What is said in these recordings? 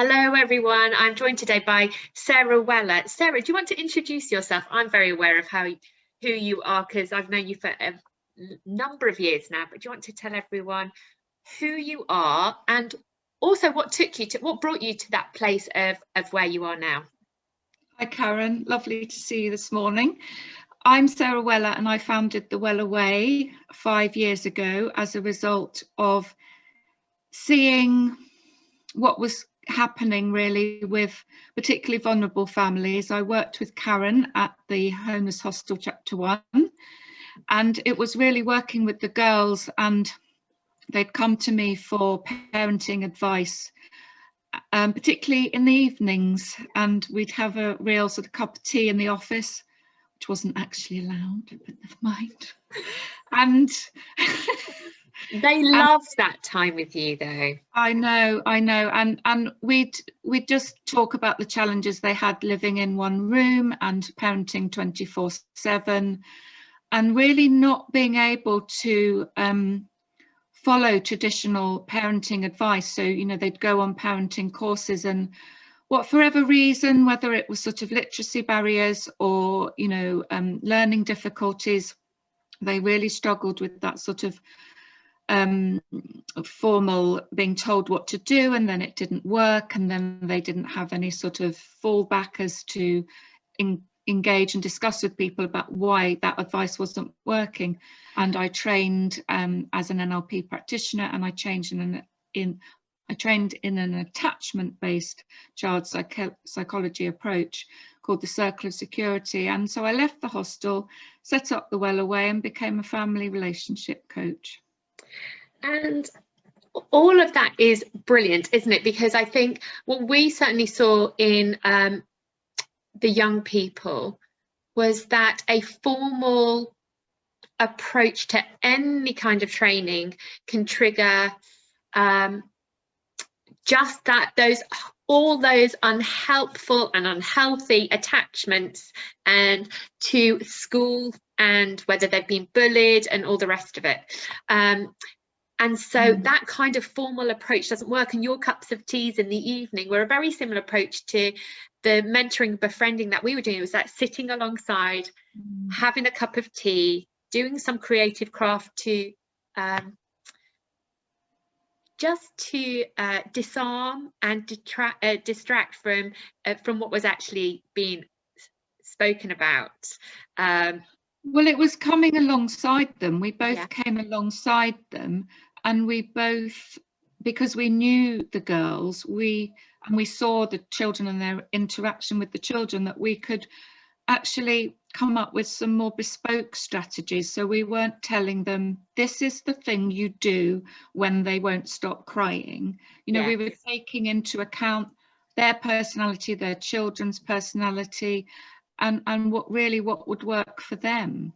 Hello, everyone. I'm joined today by Sarah Weller. Sarah, do you want to introduce yourself? I'm very aware of who you are because I've known you for a number of years now, but do you want to tell everyone who you are and also what brought you to that place of where you are now? Hi Karen, lovely to see you this morning. I'm Sarah Weller and I founded the Weller Way 5 years ago as a result of seeing what was happening really with particularly vulnerable families. I worked with Karen at the Homeless Hostel Chapter 1, and it was really working with the girls, and they'd come to me for parenting advice, particularly in the evenings, and we'd have a real sort of cup of tea in the office, which wasn't actually allowed, but never mind. And they loved that time with you, though. I know, and we'd just talk about the challenges they had living in one room and parenting 24/7, and really not being able to follow traditional parenting advice. So, you know, they'd go on parenting courses, and for whatever reason, whether it was sort of literacy barriers or, you know, learning difficulties, they really struggled with that sort of formal being told what to do, and then it didn't work, and then they didn't have any sort of fallback as to engage and discuss with people about why that advice wasn't working. And I trained as an NLP practitioner, and I trained in an attachment-based child psychology approach called the Circle of Security. And so I left the hostel, set up the Weller Way, and became a family relationship coach. And all of that is brilliant, isn't it? Because I think what we certainly saw in the young people was that a formal approach to any kind of training can trigger just that, all those unhelpful and unhealthy attachments and to school, and whether they've been bullied and all the rest of it. And so that kind of formal approach doesn't work. And your cups of teas in the evening were a very similar approach to the mentoring, befriending that we were doing. It was that sitting alongside, having a cup of tea, doing some creative craft to just to disarm and distract from what was actually being spoken about. Well, it was coming alongside them. We both came alongside them, and we both, because we knew the girls, we saw the children and their interaction with the children, that we could actually come up with some more bespoke strategies. So we weren't telling them, this is the thing you do when they won't stop crying. You know, we were taking into account their personality, their children's personality, and what would work for them.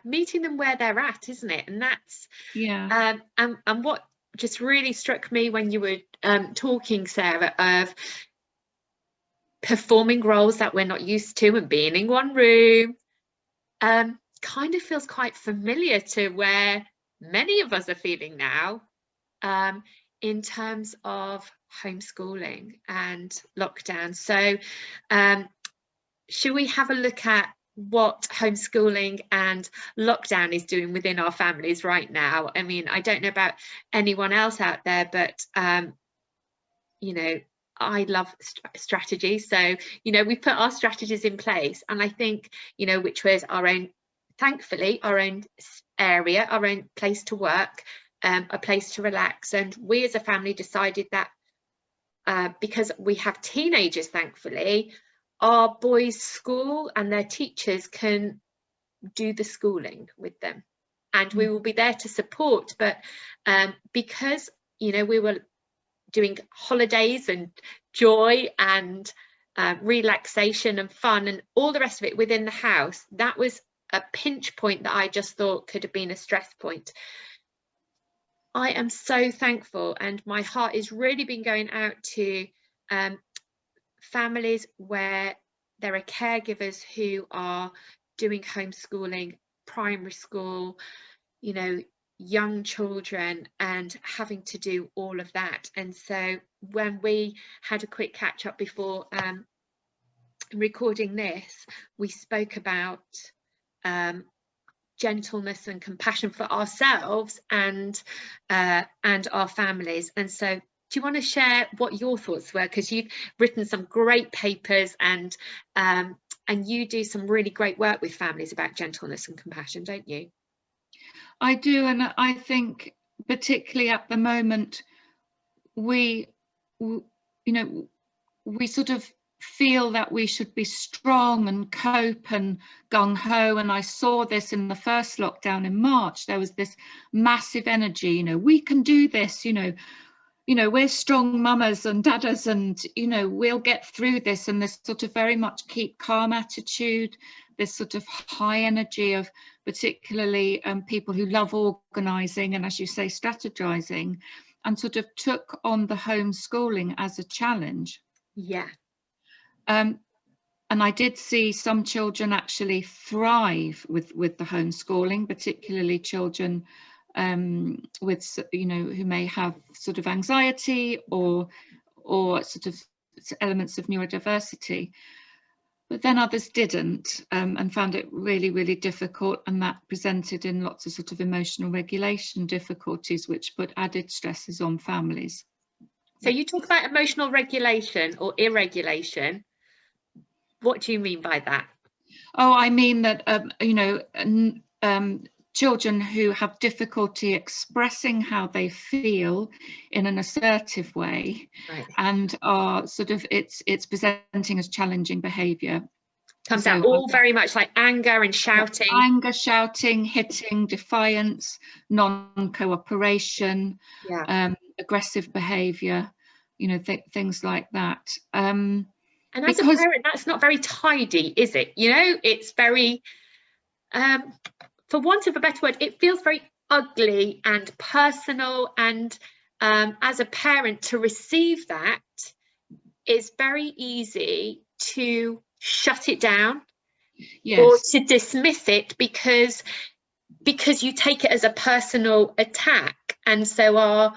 Meeting them where they're at, isn't it? And that's and what just really struck me when you were talking, Sarah, of performing roles that we're not used to and being in one room, kind of feels quite familiar to where many of us are feeling now, in terms of homeschooling and lockdown. So should we have a look at what homeschooling and lockdown is doing within our families right now? I mean, I don't know about anyone else out there, but you know, I love strategy. So, you know, we put our strategies in place, and I think, you know, which was our own, thankfully, our own area, our own place to work, a place to relax. And we as a family decided that because we have teenagers, thankfully, our boys' school and their teachers can do the schooling with them, and we will be there to support. But because, you know, we were doing holidays and joy and relaxation and fun and all the rest of it within the house, that was a pinch point that I just thought could have been a stress point. I am so thankful, and my heart is really been going out to families where there are caregivers who are doing homeschooling, primary school, you know, young children and having to do all of that. And so when we had a quick catch up before recording this, we spoke about gentleness and compassion for ourselves and our families. And so do you want to share what your thoughts were, because you've written some great papers and you do some really great work with families about gentleness and compassion, don't you? I do, and I think particularly at the moment we sort of feel that we should be strong and cope and gung-ho, and I saw this in the first lockdown in March. There was this massive energy, we can do this, we're strong mamas and daddas, and we'll get through this, and this sort of very much keep calm attitude, this sort of high energy of particularly people who love organizing and, as you say, strategizing, and sort of took on the homeschooling as a challenge. Yeah. And I did see some children actually thrive with the homeschooling, particularly children with, who may have sort of anxiety or sort of elements of neurodiversity. But then others didn't and found it really, really difficult, and that presented in lots of sort of emotional regulation difficulties, which put added stresses on families. So you talk about emotional regulation or irregulation. What do you mean by that? Oh, I mean that, children who have difficulty expressing how they feel in an assertive way, right, and are sort of, it's presenting as challenging behaviour. Comes out all very much like anger and shouting. Anger, shouting, hitting, defiance, non-cooperation, aggressive behaviour, things like that. And as a parent, that's not very tidy, is it? It's very, for want of a better word, it feels very ugly and personal. And as a parent, to receive that is very easy to shut it down, yes, or to dismiss it because you take it as a personal attack. And so our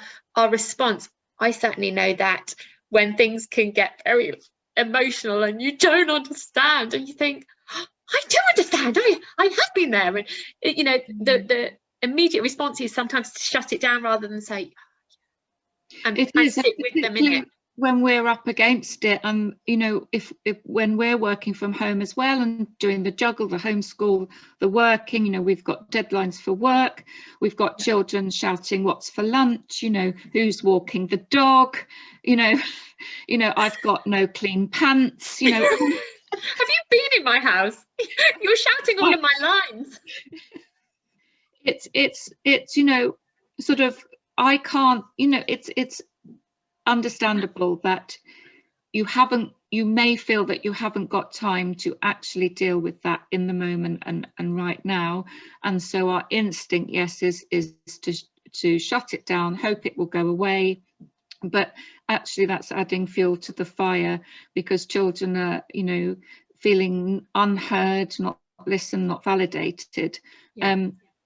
response, I certainly know that when things can get very emotional and you don't understand and you think, I do understand, I have been there, and the immediate response is sometimes to shut it down rather than say, and sit with them in it. When we're up against it, and if when we're working from home as well and doing the juggle, the homeschool, the working, we've got deadlines for work, we've got children shouting what's for lunch, who's walking the dog, I've got no clean pants, Have you been in my house? You're shouting all of my lines. It's sort of, I can't, it's understandable that you may feel that you haven't got time to actually deal with that in the moment and right now, and so our instinct, yes, is to shut it down, hope it will go away, but actually that's adding fuel to the fire, because children are feeling unheard, not listened, not validated,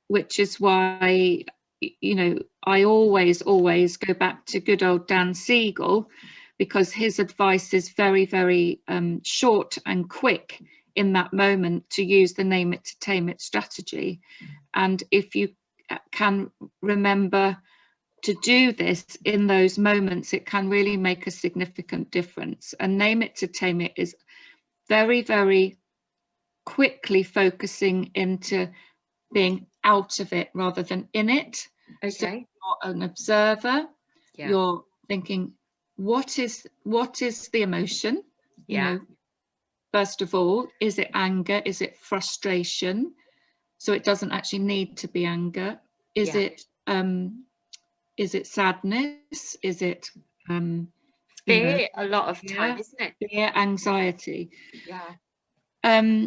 which is why I always go back to good old Dan Siegel, because his advice is very, very short and quick in that moment, to use the name it to tame it strategy. And if you can remember to do this in those moments, it can really make a significant difference. And name it to tame it is very, very quickly focusing into being out of it rather than in it. Okay. So you're an observer. Yeah. You're thinking, what is the emotion? Yeah. First of all, is it anger? Is it frustration? So it doesn't actually need to be anger. Is it sadness? Is it fear? A lot of time, isn't it? Fear, anxiety. Yeah.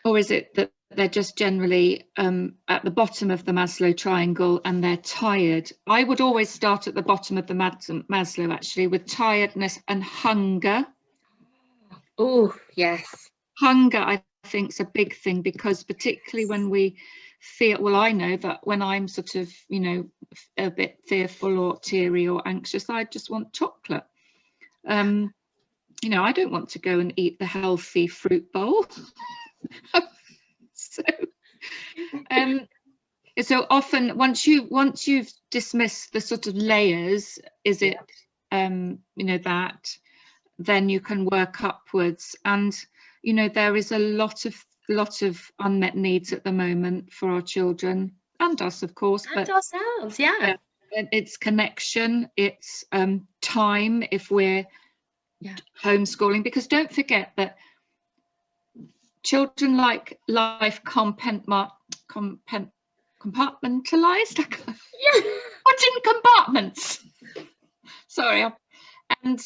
Or is it that they're just generally at the bottom of the Maslow triangle and they're tired? I would always start at the bottom of the Maslow, actually, with tiredness and hunger. Oh, yes. Hunger, I think, is a big thing, because particularly when we feel, well, I know that when I'm sort of, you know, a bit fearful or teary or anxious, I just want chocolate. You know, I don't want to go and eat the healthy fruit bowl. So often, once you've dismissed the sort of layers, is it, you know, that, then you can work upwards. And, you know, there is a lot of unmet needs at the moment for our children and us, of course, and but ourselves, yeah. It's connection, it's time if we're homeschooling, because don't forget that children like life compartmentalized. What's in compartments? Sorry. And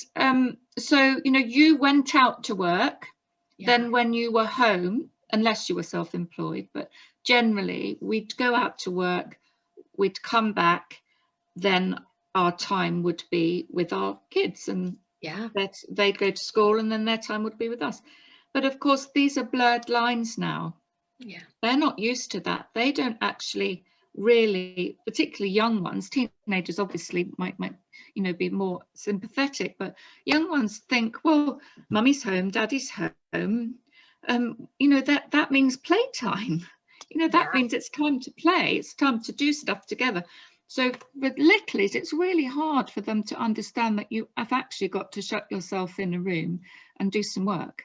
so, you know, you went out to work, then when you were home, unless you were self-employed, but generally we'd go out to work, we'd come back, then our time would be with our kids, and they'd go to school, and then their time would be with us. But of course, these are blurred lines now. They're not used to that. They don't actually really, particularly young ones, teenagers obviously might you know, be more sympathetic, but young ones think, well, mummy's home, daddy's home, you know, that means playtime. You know, that means it's time to play, it's time to do stuff together. So with littlies, it's really hard for them to understand that you have actually got to shut yourself in a room and do some work.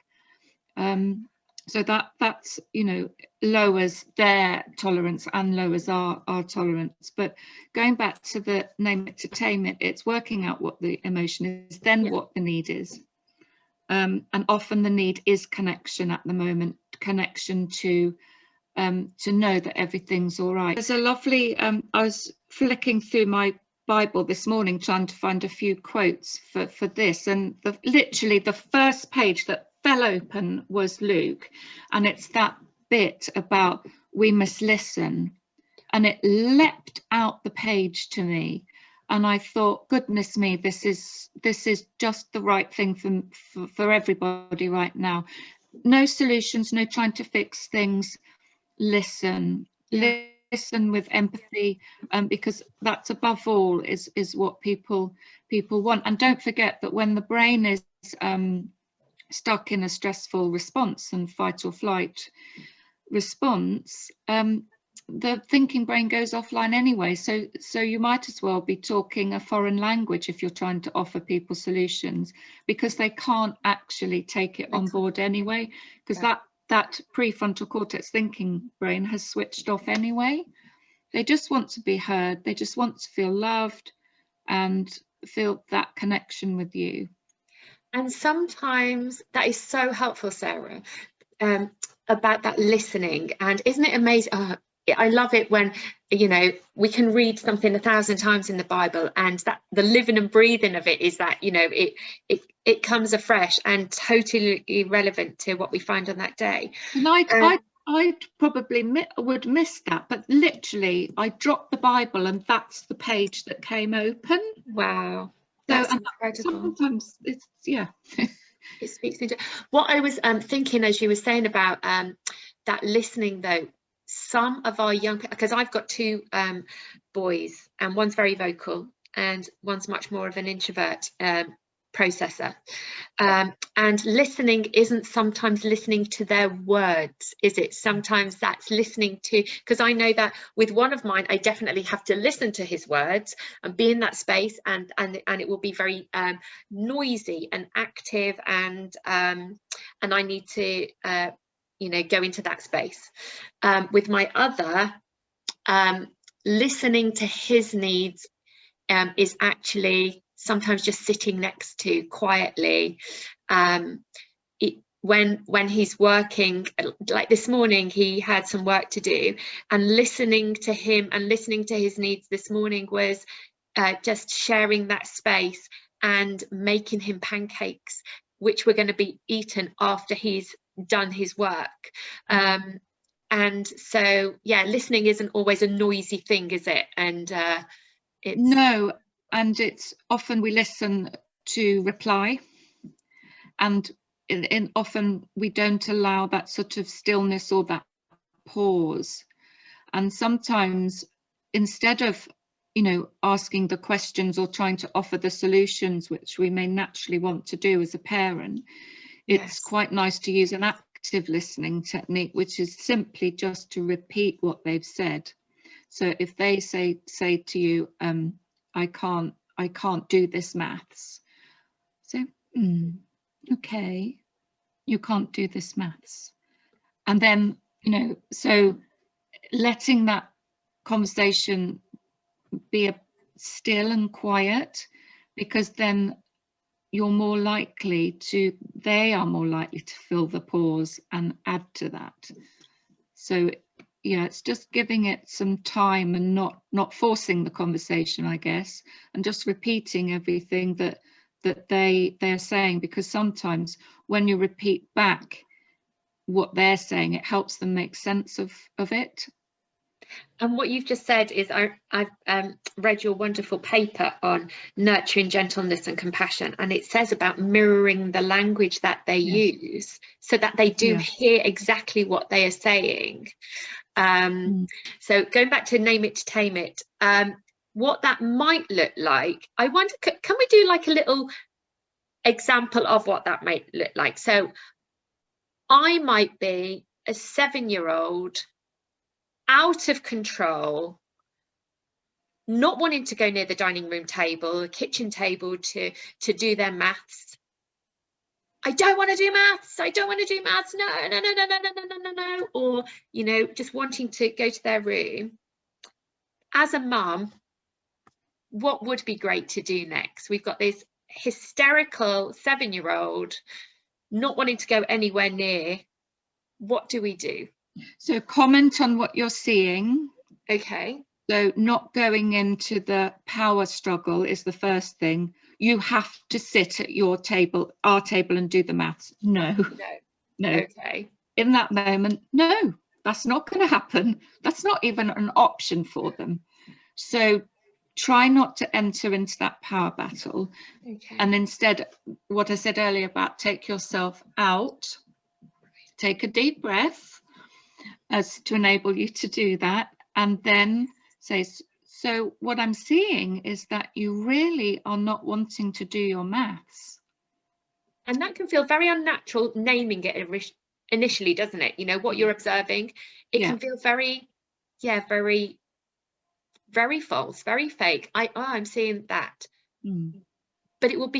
So that's, you know, lowers their tolerance and lowers our tolerance. But going back to the name it to tame it, it's working out what the emotion is, then what the need is. And often the need is connection at the moment, connection to know that everything's all right. There's a lovely, I was flicking through my Bible this morning trying to find a few quotes for this, and literally the first page that fell open was Luke, and it's that bit about we must listen, and it leapt out the page to me, and I thought, goodness me, this is just the right thing for everybody right now. No solutions, no trying to fix things. Listen, listen with empathy, because that's above all is what people want. And don't forget that when the brain is stuck in a stressful response and fight or flight response, the thinking brain goes offline anyway. So you might as well be talking a foreign language if you're trying to offer people solutions, because they can't actually take it on board anyway, because that prefrontal cortex thinking brain has switched off anyway. They just want to be heard. They just want to feel loved and feel that connection with you. And sometimes that is so helpful, Sarah, about that listening. And isn't it amazing? I love it when, you know, we can read something 1,000 times in the Bible, and that the living and breathing of it is that, you know, it comes afresh and totally irrelevant to what we find on that day. And I probably would miss that, but literally I dropped the Bible and that's the page that came open. Wow, that's incredible. Sometimes it's it speaks into what I was thinking as you were saying about that listening, though. Some of our young, because I've got two boys, and one's very vocal and one's much more of an introvert processor, and listening isn't sometimes listening to their words, is it? Sometimes that's listening to, because I know that with one of mine I definitely have to listen to his words and be in that space, and it will be very noisy and active, and I need to you know, go into that space. With my other, listening to his needs is actually sometimes just sitting next to quietly. When he's working, like this morning, he had some work to do, and listening to him and listening to his needs this morning was just sharing that space and making him pancakes, which were going to be eaten after he's done his work. And so, yeah, listening isn't always a noisy thing, is it? And it's no, and it's often we listen to reply, and often we don't allow that sort of stillness or that pause. And sometimes instead of, you know, asking the questions or trying to offer the solutions, which we may naturally want to do as a parent, it's quite nice to use an active listening technique, which is simply just to repeat what they've said. So if they say to you, I can't do this maths. So, okay, you can't do this maths. And then, you know, so letting that conversation be still and quiet, because then you're more likely to, they are more likely to fill the pause and add to that. So yeah, it's just giving it some time and not forcing the conversation, I guess, and just repeating everything that they're saying, because sometimes when you repeat back what they're saying, it helps them make sense of it. And what you've just said is, I've read your wonderful paper on nurturing gentleness and compassion, and it says about mirroring the language that they use so that they do hear exactly what they are saying. So going back to name it to tame it, what that might look like, I wonder, can we do like a little example of what that might look like? So I might be a 7-year-old, out of control, not wanting to go near the dining room table, the kitchen table to do their maths. I don't want to do maths. I don't want to do maths. No, no, no, no, no, no, no, no, no. Or, you know, just wanting to go to their room. As a mum, what would be great to do next? We've got this hysterical 7-year-old not wanting to go anywhere near. What do we do? So comment on what you're seeing. Okay. So not going into the power struggle is the first thing. You have to sit at your table, our table, and do the maths. No. Okay. In that moment, no, that's not going to happen. That's not even an option for them. So try not to enter into that power battle. Okay. And instead, what I said earlier about take yourself out, take a deep breath as to enable you to do that, and then say, so what I'm seeing is that you really are not wanting to do your maths. And that can feel very unnatural, naming it initially, doesn't it? You know, what you're observing, it can feel very, very, very false, very fake. I'm seeing that. But it will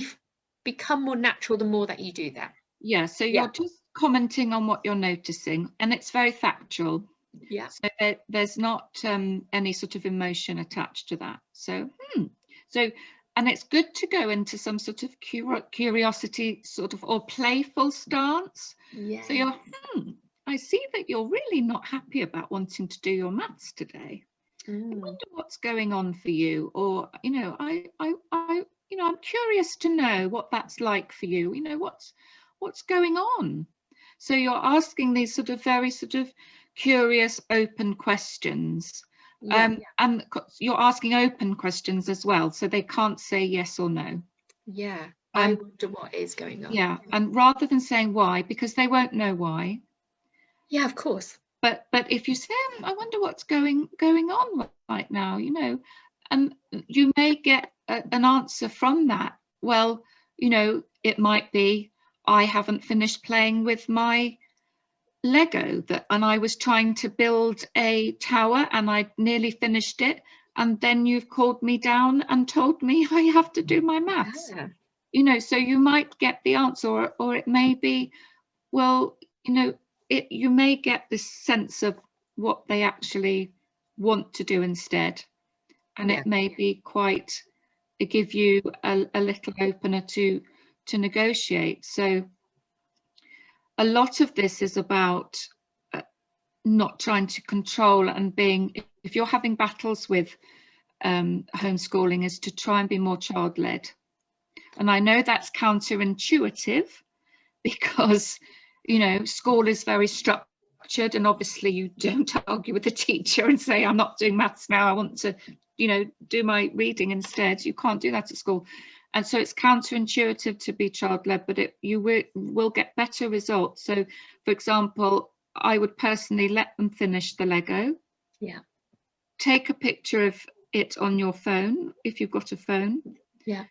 become more natural the more that you do that. Yeah, so you're just commenting on what you're noticing, and it's very factual. Yeah. So there's not any sort of emotion attached to that. So, and it's good to go into some sort of curiosity sort of or playful stance. Yeah. So you're, I see that you're really not happy about wanting to do your maths today. I wonder what's going on for you, or you know, I'm curious to know what that's like for you. You know, what's going on. So you're asking these sort of very sort of curious, open questions. And you're asking open questions as well, so they can't say yes or no. Yeah, I wonder what is going on. Yeah, and rather than saying why, because they won't know why. Yeah, of course. But if you say, I wonder what's going on right now, you know, and you may get an answer from that. Well, you know, it might be, I haven't finished playing with my Lego and I was trying to build a tower and I nearly finished it, and then you've called me down and told me I have to do my maths. You know, so you might get the answer, or it may be, well, you know, you may get this sense of what they actually want to do instead, and it may be quite give you a little opener to negotiate. So a lot of this is about not trying to control and being, if you're having battles with homeschooling, is to try and be more child-led. And I know that's counterintuitive because, you know, school is very structured, and obviously you don't argue with the teacher and say, I'm not doing maths now, I want to, you know, do my reading instead. You can't do that at school. And so it's counterintuitive to be child-led, but you will get better results. So, for example, I would personally let them finish the Lego. Yeah. Take a picture of it on your phone if you've got a phone. Yeah.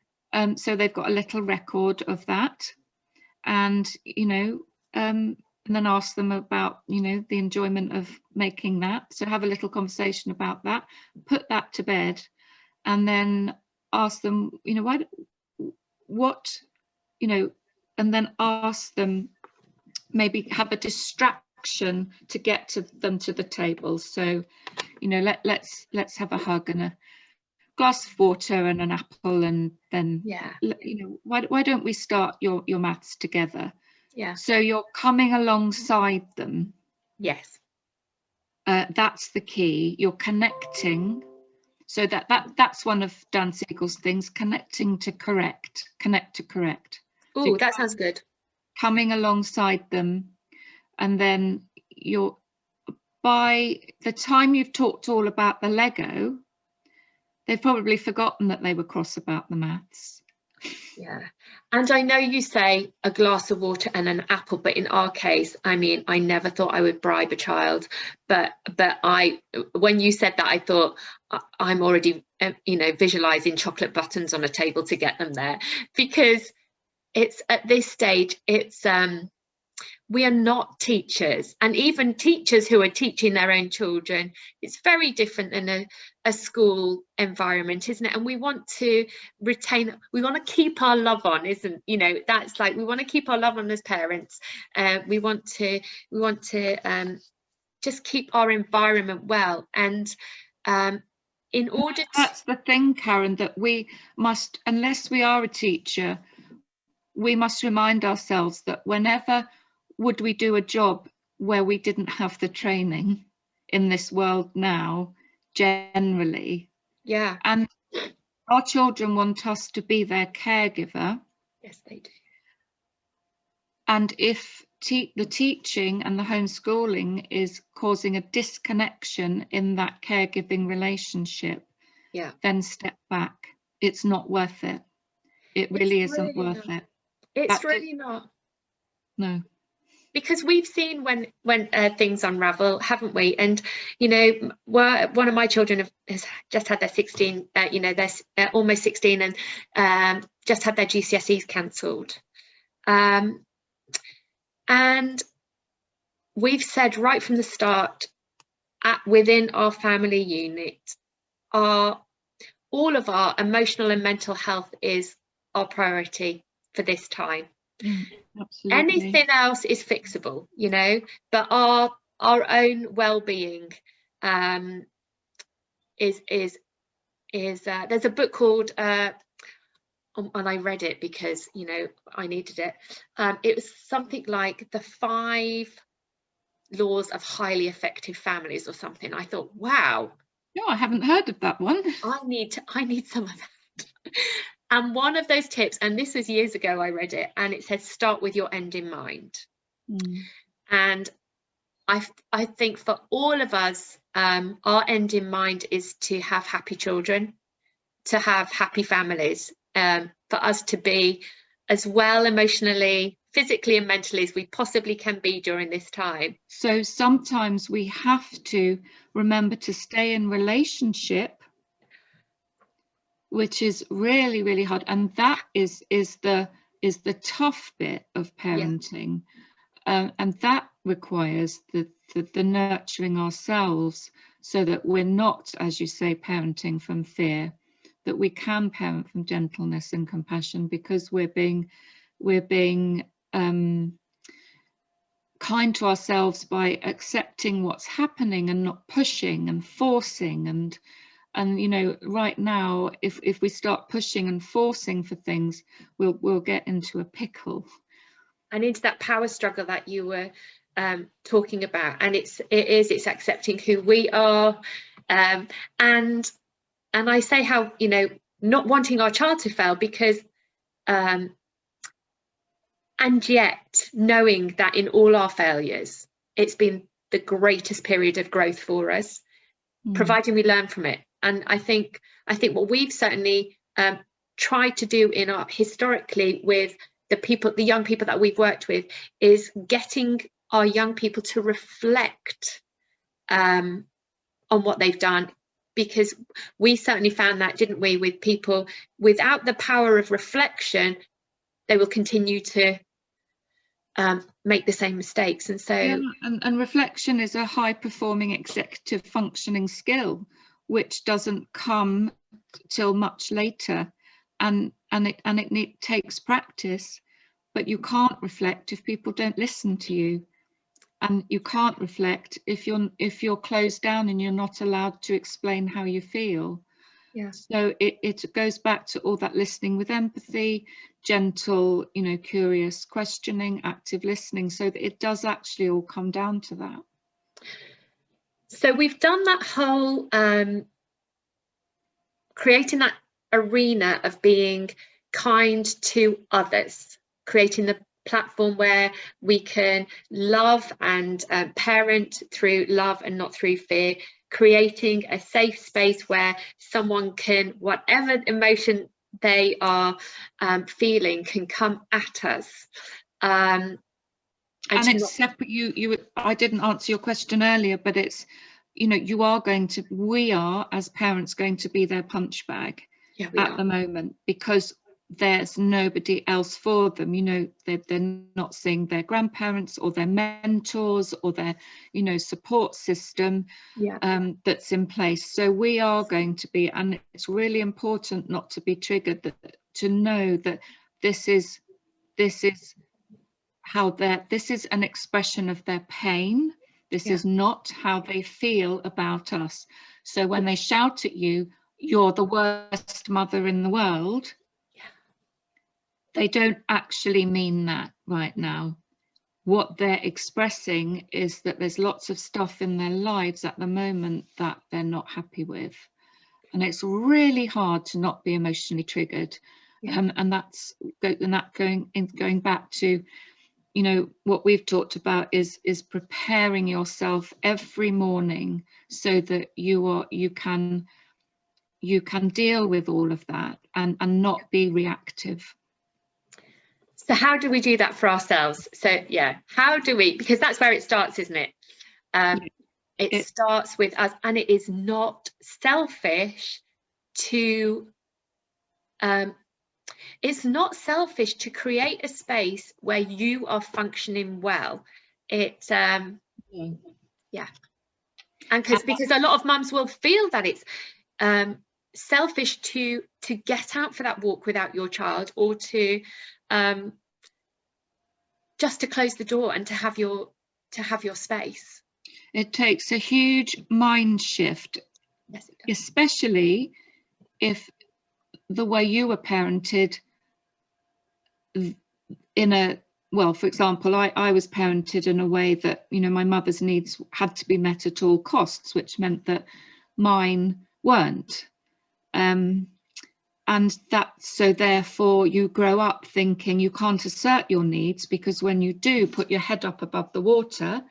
So they've got a little record of that, and and then ask them about the enjoyment of making that. So have a little conversation about that, put that to bed, and then ask them and then ask them, maybe have a distraction to get to them to the table. So let's have a hug and a glass of water and an apple, and then why don't we start your maths together? Yeah. So you're coming alongside them. Yes. That's the key. You're connecting. So that's one of Dan Siegel's things, connecting to correct. Connect to correct. Oh, that sounds good. Coming alongside them, and then by the time you've talked all about the Lego, they've probably forgotten that they were cross about the maths. Yeah. And I know you say a glass of water and an apple, but in our case, I mean, I never thought I would bribe a child, but when you said that, I thought I'm already visualizing chocolate buttons on a table to get them there, because it's at this stage, it's we are not teachers, and even teachers who are teaching their own children, it's very different than a school environment, isn't it? And we want to retain, we want to keep our love on, that's like, we want to keep our love on as parents. We want to just keep our environment well, and in order to... That's the thing, Karen, that we must, unless we are a teacher, we must remind ourselves that whenever would we do a job where we didn't have the training in this world now, generally. Yeah. And our children want us to be their caregiver. Yes, they do. And if the teaching and the homeschooling is causing a disconnection in that caregiving relationship, then step back. It's not worth it. It really isn't worth it. It's really not. No. Because we've seen when things unravel, haven't we? And one of my children has just had their 16, they're almost 16, and just had their GCSEs cancelled. And we've said right from the start, within our family unit, all of our emotional and mental health is our priority for this time. Absolutely. Anything else is fixable, but our own well-being is there's a book called and I read it because I needed it. It was something like the 5 laws of highly effective families or something. I thought, wow. No, I haven't heard of that one. I need some of that. And one of those tips, and this was years ago I read it, and it says start with your end in mind. And I think for all of us, our end in mind is to have happy children, to have happy families, for us to be as well emotionally, physically and mentally as we possibly can be during this time. So sometimes we have to remember to stay in relationship, which is really, really hard, and that is the tough bit of parenting. And that requires the nurturing ourselves, so that we're not, as you say, parenting from fear, that we can parent from gentleness and compassion, because we're being kind to ourselves by accepting what's happening and not pushing and forcing. And right now, if we start pushing and forcing for things, we'll get into a pickle. And into that power struggle that you were talking about. And it's accepting who we are, and I say how not wanting our child to fail, because and yet knowing that in all our failures, it's been the greatest period of growth for us, providing we learn from it. And I think what we've certainly tried to do historically with the young people that we've worked with, is getting our young people to reflect on on what they've done, because we certainly found that, didn't we, with people without the power of reflection, they will continue to make the same mistakes. And so and reflection is a high performing executive functioning skill, which doesn't come till much later, and it takes practice. But you can't reflect if people don't listen to you, and you can't reflect if you're closed down and you're not allowed to explain how you feel. Yeah. So it goes back to all that listening with empathy, gentle, curious questioning, active listening, so that it does actually all come down to that. So we've done that whole creating that arena of being kind to others, creating the platform where we can love and parent through love and not through fear, creating a safe space where someone can, whatever emotion they are feeling, can come at us. And it's separate. I didn't answer your question earlier, but it's, we are as parents going to be their punch bag at the moment, because there's nobody else for them. They're not seeing their grandparents or their mentors or their support system that's in place. So we are going to be, and it's really important not to be triggered, to know that this is how this is an expression of their pain. This is not how they feel about us. So when they shout at you, "You're the worst mother in the world," they don't actually mean that right now. What they're expressing is that there's lots of stuff in their lives at the moment that they're not happy with. And it's really hard to not be emotionally triggered. And that's going back to, what we've talked about is preparing yourself every morning so that you can deal with all of that and not be reactive. So how do we do that for ourselves? So how do we, because that's where it starts, isn't it? It starts with us, and it is not selfish to it's not selfish to create a space where you are functioning well. It's and because a lot of mums will feel that it's selfish to get out for that walk without your child, or to just to close the door and to have your space. It takes a huge mind shift, especially if the way you were parented for example, I was parented in a way that, my mother's needs had to be met at all costs, which meant that mine weren't. And so therefore you grow up thinking you can't assert your needs, because when you do put your head up above the water,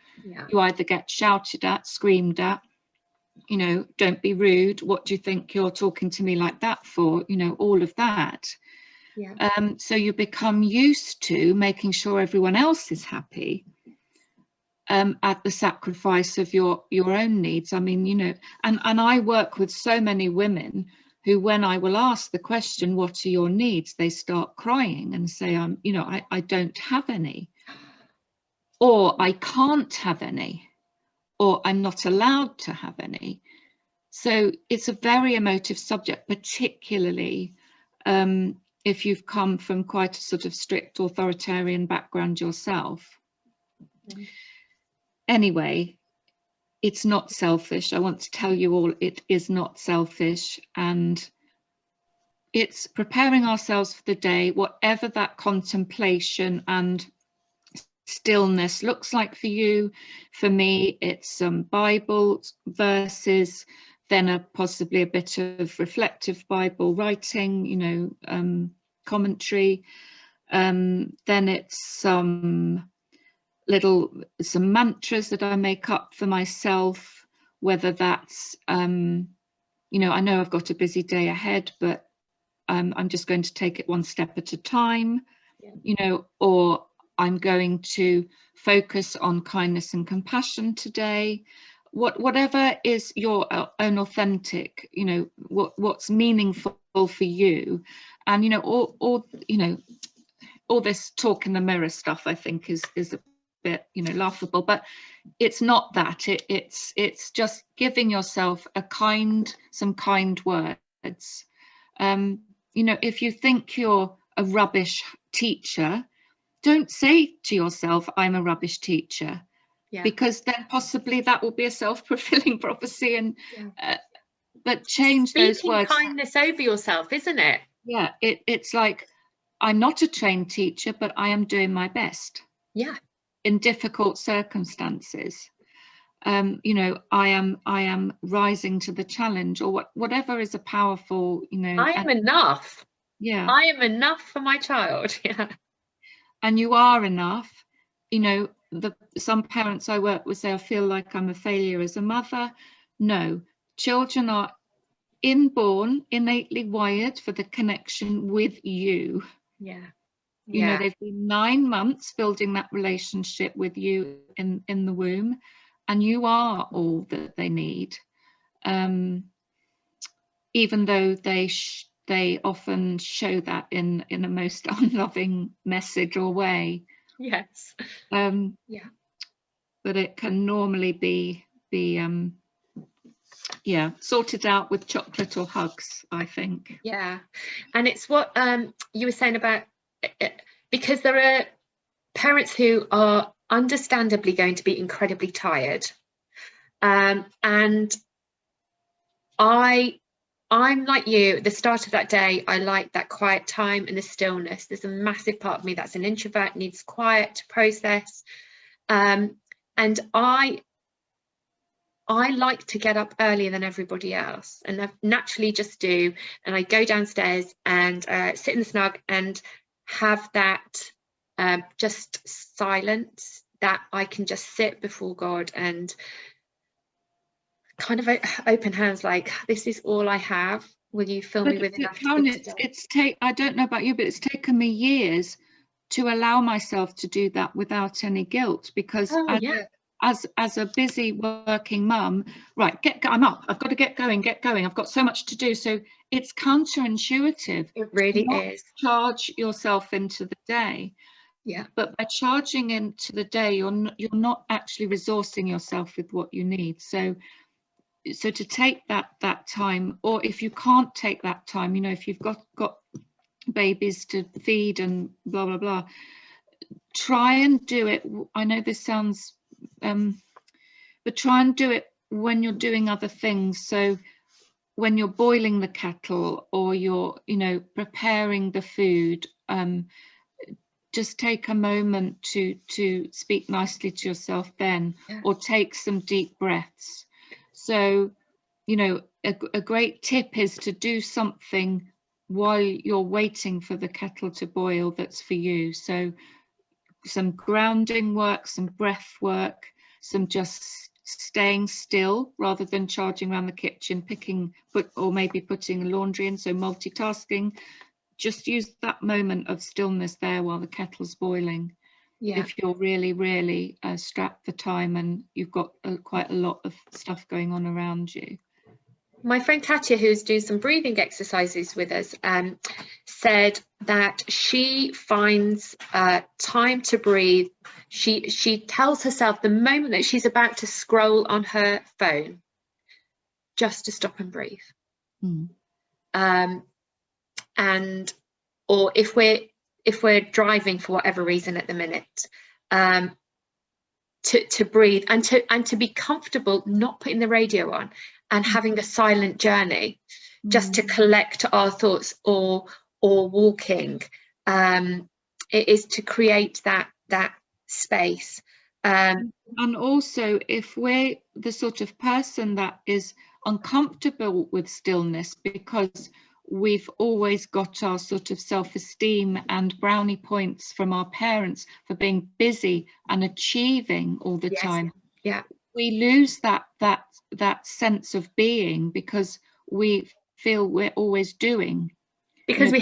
you either get shouted at, screamed at, don't be rude, what do you think you're talking to me like that for, all of that. So you become used to making sure everyone else is happy at the sacrifice of your own needs. I mean, and I work with so many women who, when I will ask the question, what are your needs, they start crying and say, I don't have any, or I can't have any, or I'm not allowed to have any. So it's a very emotive subject, particularly if you've come from quite a sort of strict authoritarian background yourself. Anyway, it's not selfish. I want to tell you all, it is not selfish, and it's preparing ourselves for the day, whatever that contemplation and stillness looks like for you. For me, it's some Bible verses, then possibly a bit of reflective Bible writing, commentary. Then it's some mantras that I make up for myself, whether that's, I know I've got a busy day ahead, but I'm just going to take it one step at a time, or I'm going to focus on kindness and compassion today, whatever is your own authentic, you know, what's meaningful for you. And, you know, all you know, all this talk in the mirror stuff, I think is a bit, you know, laughable, but it's not that. It's just giving yourself some kind words. You know, if you think you're a rubbish teacher, don't say to yourself, I'm a rubbish teacher. Yeah. Because then possibly that will be a self-fulfilling prophecy. And but change Speaking those words. kindness over yourself, isn't it? Yeah, it's like, I'm not a trained teacher, but I am doing my best. Yeah. In difficult circumstances. You know, I am rising to the challenge, or whatever is a powerful, you know. I am enough. Yeah. I am enough for my child. Yeah. And you are enough. You know, some parents I work with say, I feel like I'm a failure as a mother. No, children are inborn, innately wired for the connection with you. Yeah. You know, they've been 9 months building that relationship with you in the womb, and you are all that they need. Even though they often show that in a most unloving message or way. Yes. Yeah. But it can normally be sorted out with chocolate or hugs, I think. Yeah. And it's what you were saying about, because there are parents who are understandably going to be incredibly tired. And I'm like you, at the start of that day, I like that quiet time and the stillness. There's a massive part of me that's an introvert, needs quiet to process. And I like to get up earlier than everybody else, and I naturally just do. And I go downstairs and sit in the snug and have that just silence, that I can just sit before God and kind of open hands, like, this is all I have. Will you fill me with enough? I don't know about you, but it's taken me years to allow myself to do that without any guilt, because as a busy working mum, right, I'm up, I've got to get going, I've got so much to do. So it's counterintuitive. It really is. Charge yourself into the day. Yeah. But by charging into the day, you're not actually resourcing yourself with what you need. So to take that time, or if you can't take that time, you know, if you've got babies to feed and blah blah blah, try and do it. I know this sounds but try and do it when you're doing other things. So when you're boiling the kettle, or you're, you know, preparing the food, just take a moment to speak nicely to yourself then, or take some deep breaths. So, you know, a great tip is to do something while you're waiting for the kettle to boil that's for you. So some grounding work, some breath work, some just staying still rather than charging around the kitchen, or maybe putting laundry in. So multitasking, just use that moment of stillness there while the kettle's boiling. If you're really, really strapped for time and you've got quite a lot of stuff going on around you. My friend Katya, who's doing some breathing exercises with us, said that she finds time to breathe. She tells herself the moment that she's about to scroll on her phone, just to stop and breathe. And or if we're driving for whatever reason at the minute, to breathe and to be comfortable not putting the radio on and having a silent journey, just to collect our thoughts, or walking. It is to create that space. And also, if we're the sort of person that is uncomfortable with stillness because we've always got our sort of self-esteem and brownie points from our parents for being busy and achieving all the time, we lose that sense of being, because we feel we're always doing, because we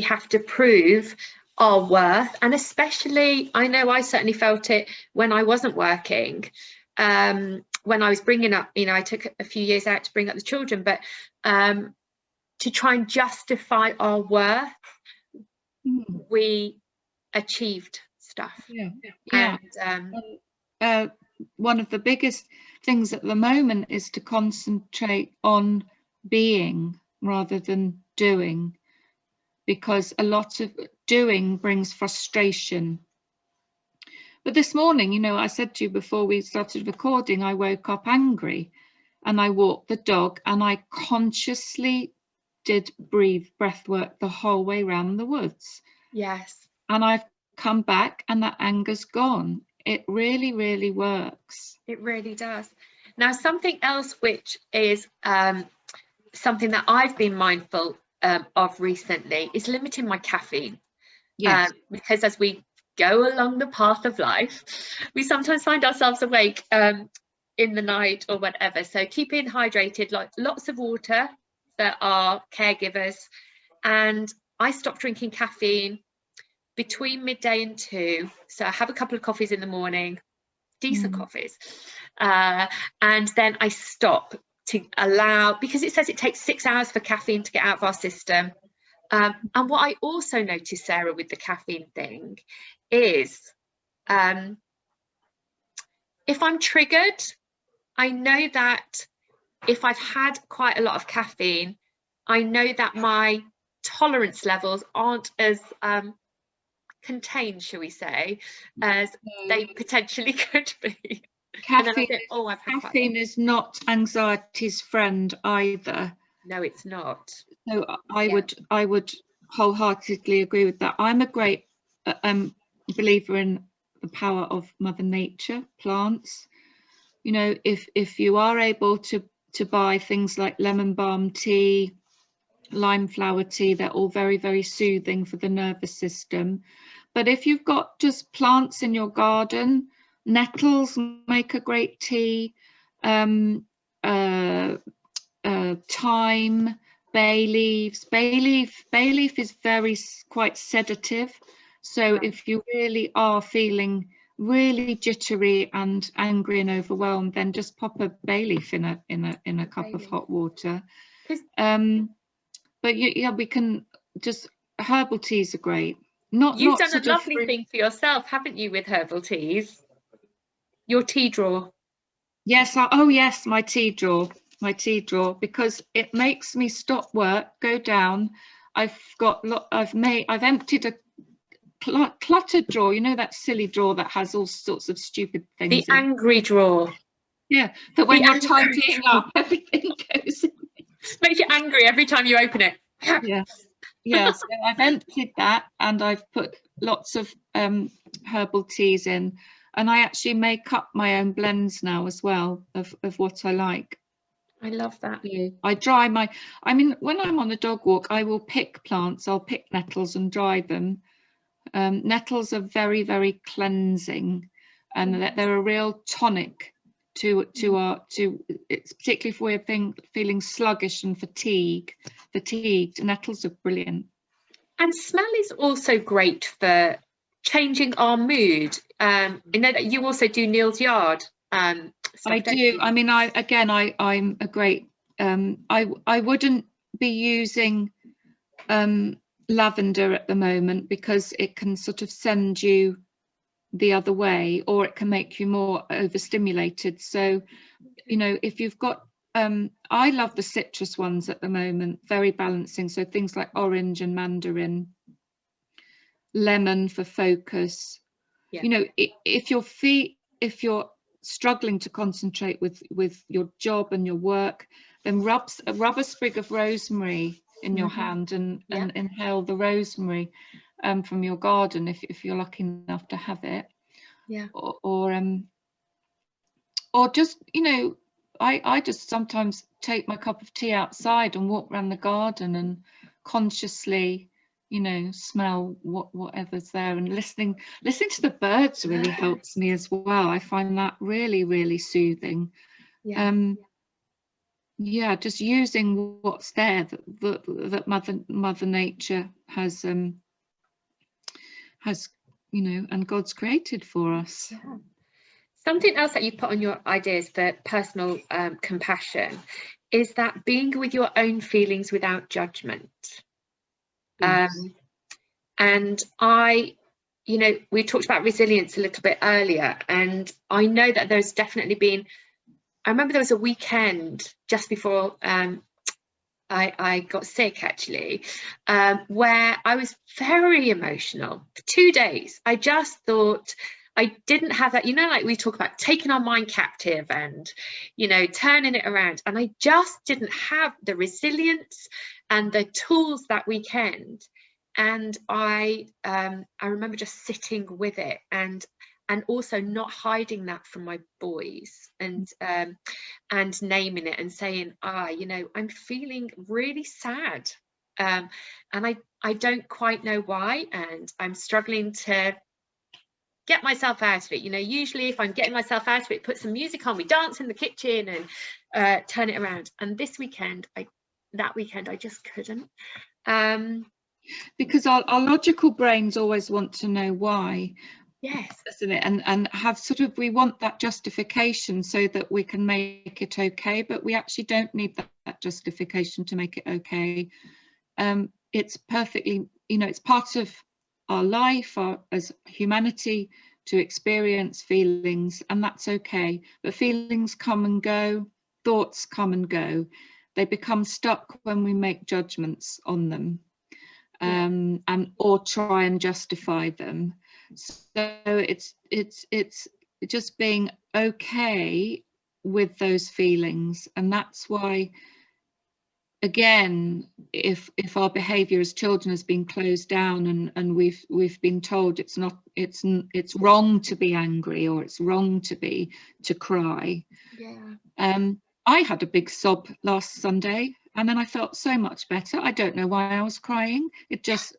have to prove our worth. And especially, I know I certainly felt it when I wasn't working, when I was bringing up, you know, I took a few years out to bring up the children, but to try and justify our worth, we achieved stuff. Yeah. And one of the biggest things at the moment is to concentrate on being rather than doing, because a lot of doing brings frustration. But this morning, you know, I said to you before we started recording, I woke up angry and I walked the dog and I consciously did breath work the whole way around the woods. Yes. And I've come back and that anger's gone. It really, really works. It really does. Now, something else which is something that I've been mindful of recently is limiting my caffeine. Yes. Because as we go along the path of life, we sometimes find ourselves awake in the night or whatever. So keeping hydrated, like lots of water for our caregivers. And I stopped drinking caffeine between midday and 2. So I have a couple of coffees in the morning, decent coffees. And then I stop to allow, because it says it takes 6 hours for caffeine to get out of our system. And what I also noticed, Sarah, with the caffeine thing is if I'm triggered, I know that if I've had quite a lot of caffeine, I know that my tolerance levels aren't as contained, shall we say, as they potentially could be. Caffeine is not anxiety's friend either. No, it's not. So I would wholeheartedly agree with that. I'm a great believer in the power of Mother Nature, plants. You know, if you are able to buy things like lemon balm tea, lime flower tea, they're all very, very soothing for the nervous system. But if you've got just plants in your garden, nettles make a great tea, thyme, bay leaves. Bay leaf is quite sedative. So if you really are feeling really jittery and angry and overwhelmed, then just pop a bay leaf in a cup of hot water. But yeah, we can just, herbal teas are great. You've done a lovely thing for yourself, haven't you, with herbal teas? Your tea drawer. Yes. Yes, my tea drawer, because it makes me stop work, go down. I've emptied a cluttered drawer. You know, that silly drawer that has all sorts of stupid things. The angry drawer. Yeah, that when you're tidying up, everything goes in. Makes you angry every time you open it. Yeah, so I've emptied that and I've put lots of herbal teas in, and I actually make up my own blends now as well of what I like. I love that. I dry when I'm on a dog walk, I will pick plants. I'll pick nettles and dry them. Nettles are very, very cleansing, and they're a real tonic to it's particularly if we're feeling sluggish and fatigued. Nettles are brilliant. And smell is also great for changing our mood. I know that you also do Neil's Yard. I do. I mean, I'm a great. I wouldn't be using lavender at the moment because it can sort of send you the other way, or it can make you more overstimulated. So, you know, if you've got I love the citrus ones at the moment, very balancing. So things like orange and mandarin, lemon for focus. You know, if you're struggling to concentrate with your job and your work, then rub a sprig of rosemary in your hand and inhale the rosemary from your garden if you're lucky enough to have it. Or just, you know, I just sometimes take my cup of tea outside and walk around the garden and consciously, you know, smell whatever's there, and listening to the birds really helps me as well. I find that really, really soothing. Just using what's there that Mother Nature has you know, and God's created for us. Something else that you put on your ideas for personal compassion is that being with your own feelings without judgment. Yes. And we talked about resilience a little bit earlier, and I know that there's definitely been, I remember there was a weekend just before I got sick, actually, where I was very emotional for 2 days. I just thought I didn't have that, like we talk about taking our mind captive and, turning it around. And I just didn't have the resilience and the tools that weekend. And I remember just sitting with it and also not hiding that from my boys, and naming it and saying, I'm feeling really sad, and I don't quite know why, and I'm struggling to get myself out of it. Usually if I'm getting myself out of it, put some music on, we dance in the kitchen and turn it around. And this weekend, that weekend I just couldn't. Because our logical brains always want to know why. Yes, isn't it? And have we want that justification so that we can make it okay, but we actually don't need that justification to make it okay. It's perfectly, it's part of our life, as humanity, to experience feelings, and that's okay. But feelings come and go, thoughts come and go. They become stuck when we make judgments on them, or try and justify them. So it's just being okay with those feelings. And that's why, again, if our behavior as children has been closed down, and we've been told it's wrong to be angry, or it's wrong to cry. I had a big sob last Sunday, and then I felt so much better. I don't know why I was crying. It just,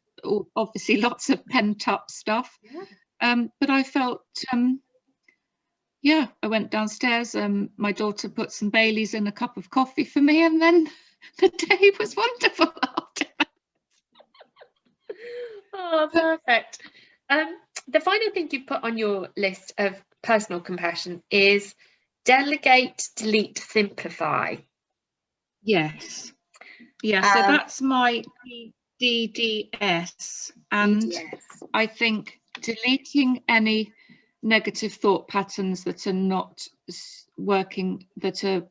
obviously, lots of pent up stuff. But I felt, I went downstairs. My daughter put some Baileys in a cup of coffee for me, and then the day was wonderful after. Oh, perfect. The final thing you put on your list of personal compassion is delegate, delete, simplify. Yes. Yeah, so that's my DDS. And I think deleting any negative thought patterns that are not working, that are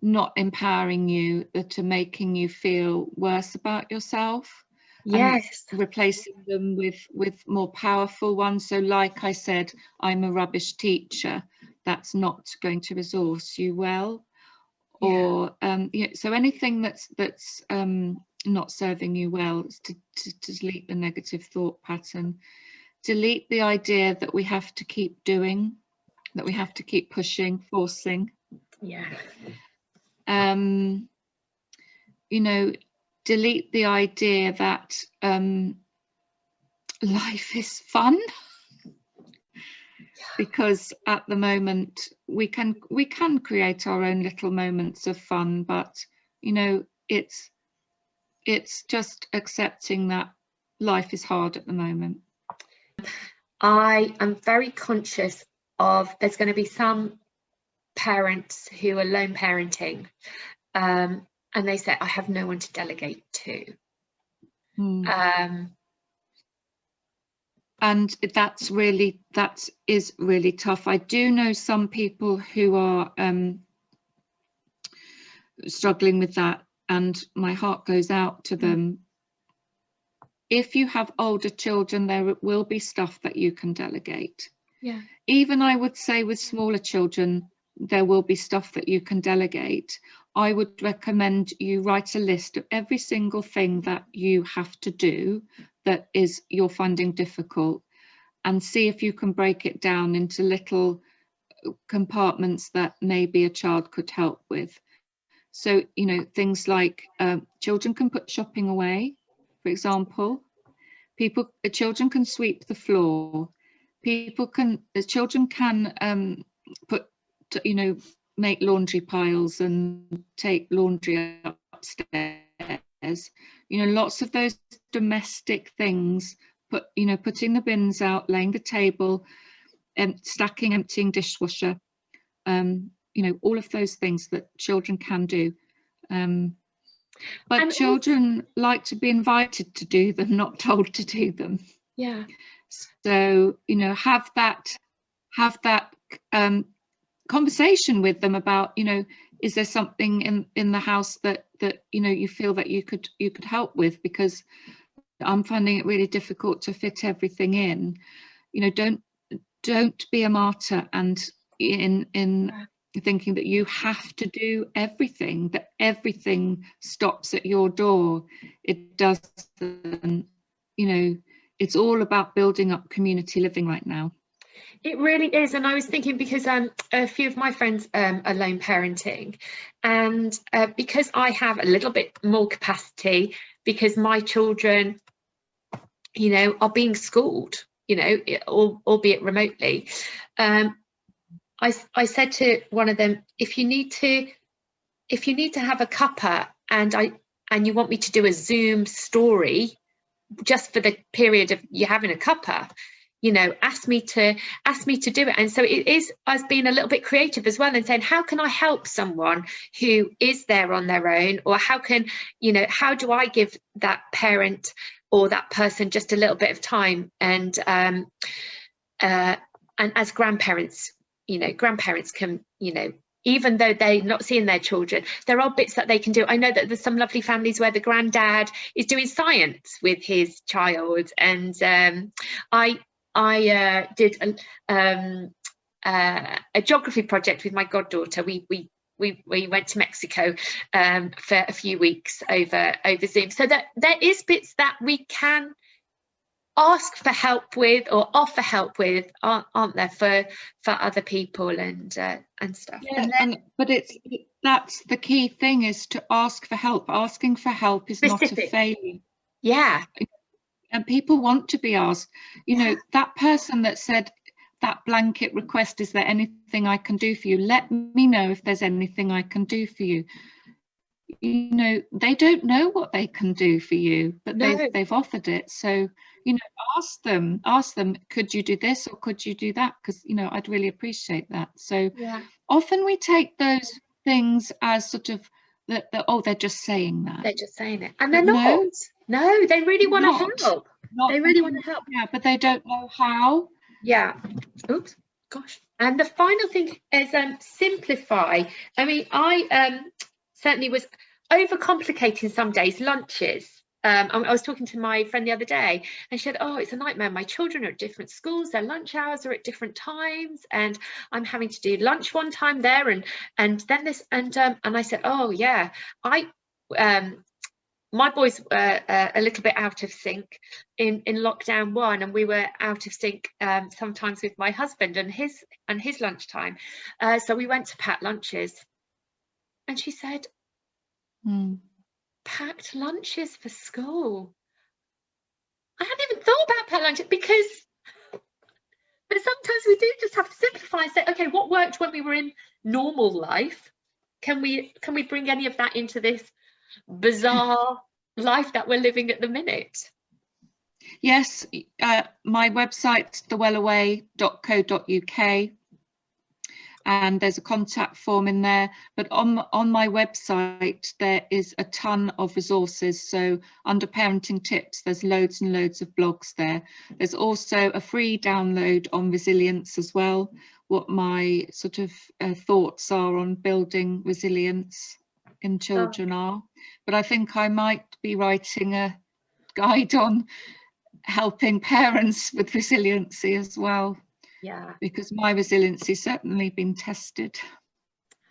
not empowering you, that are making you feel worse about yourself. Yes. And replacing them with more powerful ones. So like I said, I'm a rubbish teacher. That's not going to resource you well. Or so anything that's not serving you well is to delete the negative thought pattern. Delete the idea that we have to keep doing, that we have to keep pushing, forcing. Delete the idea that life is fun, because at the moment we can create our own little moments of fun, but it's just accepting that life is hard at the moment. I am very conscious of, there's going to be some parents who are lone parenting, and they say, I have no one to delegate to. And that is really tough. I do know some people who are struggling with that, and my heart goes out to them. If you have older children, there will be stuff that you can delegate. Even I would say with smaller children, there will be stuff that you can delegate. I would recommend you write a list of every single thing that you have to do that you're finding difficult, and see if you can break it down into little compartments that maybe a child could help with. So, things like children can put shopping away, for example. Children can sweep the floor. Children can make laundry piles and take laundry upstairs. Lots of those domestic things. Putting the bins out, laying the table. stacking, emptying dishwasher, you know, all of those things that children can do. But children like to be invited to do them, not told to do them. Yeah. So, you know, have that conversation with them about, you know, is there something in the house that you know, you feel that you could help with, because I'm finding it really difficult to fit everything in. You know, don't be a martyr and in thinking that you have to do everything, that everything stops at your door. It doesn't. You know, it's all about building up community living right now. It really is. And I was thinking, because a few of my friends are lone parenting, and because I have a little bit more capacity, because my children, you know, are being schooled, you know, albeit remotely. I said to one of them, if you need to have a cuppa and you want me to do a Zoom story just for the period of you having a cuppa, you know, ask me to do it. And so it is us being a little bit creative as well, and saying, how can I help someone who is there on their own? Or how can, you know, how do I give that parent or that person just a little bit of time? And as grandparents, you know, grandparents can, you know, even though they're not seeing their children, there are bits that they can do. I know that there's some lovely families where the granddad is doing science with his child, and I did a geography project with my goddaughter. We went to Mexico for a few weeks over Zoom, so that there is bits that we can ask for help with or offer help with, aren't there, for other people and stuff. Yeah, but that's the key thing, is to ask for help. Asking for help is not a failure. Yeah. And people want to be asked. You know, that person that said that blanket request, is there anything I can do for you? Let me know if there's anything I can do for you. You know, they don't know what they can do for you, but they've offered it. So, you know, ask them, could you do this or could you do that? Because, you know, I'd really appreciate that. So often we take those things as sort of oh, they're just saying that. They're just saying it. And they're not. No, they really want to help. They really want to help. Yeah, but they don't know how. Yeah. Oops. Gosh. And the final thing is simplify. I mean, I certainly was overcomplicating some days lunches. I was talking to my friend the other day, and she said, oh, it's a nightmare. My children are at different schools, their lunch hours are at different times, and I'm having to do lunch one time there and then this, and I said, oh yeah, my boys were a little bit out of sync in lockdown 1, and we were out of sync sometimes with my husband and his lunchtime. So we went to packed lunches, and she said, packed lunches for school. I hadn't even thought about packed lunches, but sometimes we do just have to simplify and say, okay, what worked when we were in normal life? Can we bring any of that into this bizarre life that we're living at the minute? Yes, my website's thewellaway.co.uk, and there's a contact form in there, but on my website there is a ton of resources. So under parenting tips, there's loads and loads of blogs there. There's also a free download on resilience as well, what my sort of thoughts are on building resilience in children are. But I think I might be writing a guide on helping parents with resiliency as well. Yeah, because my resiliency's certainly been tested.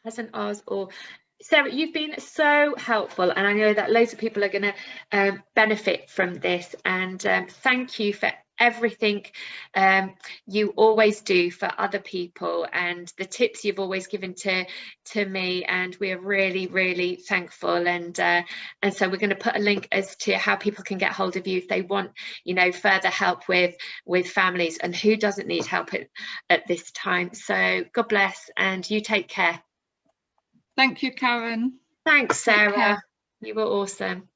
Hasn't ours all? Sarah, you've been so helpful, and I know that loads of people are going to benefit from this, and thank you for everything you always do for other people, and the tips you've always given to me, and we're really thankful. And so we're going to put a link as to how people can get hold of you if they want, you know, further help with families, and who doesn't need help at this time. So God bless, and you take care. Thank you, Karen. Thanks, Sarah. You were awesome.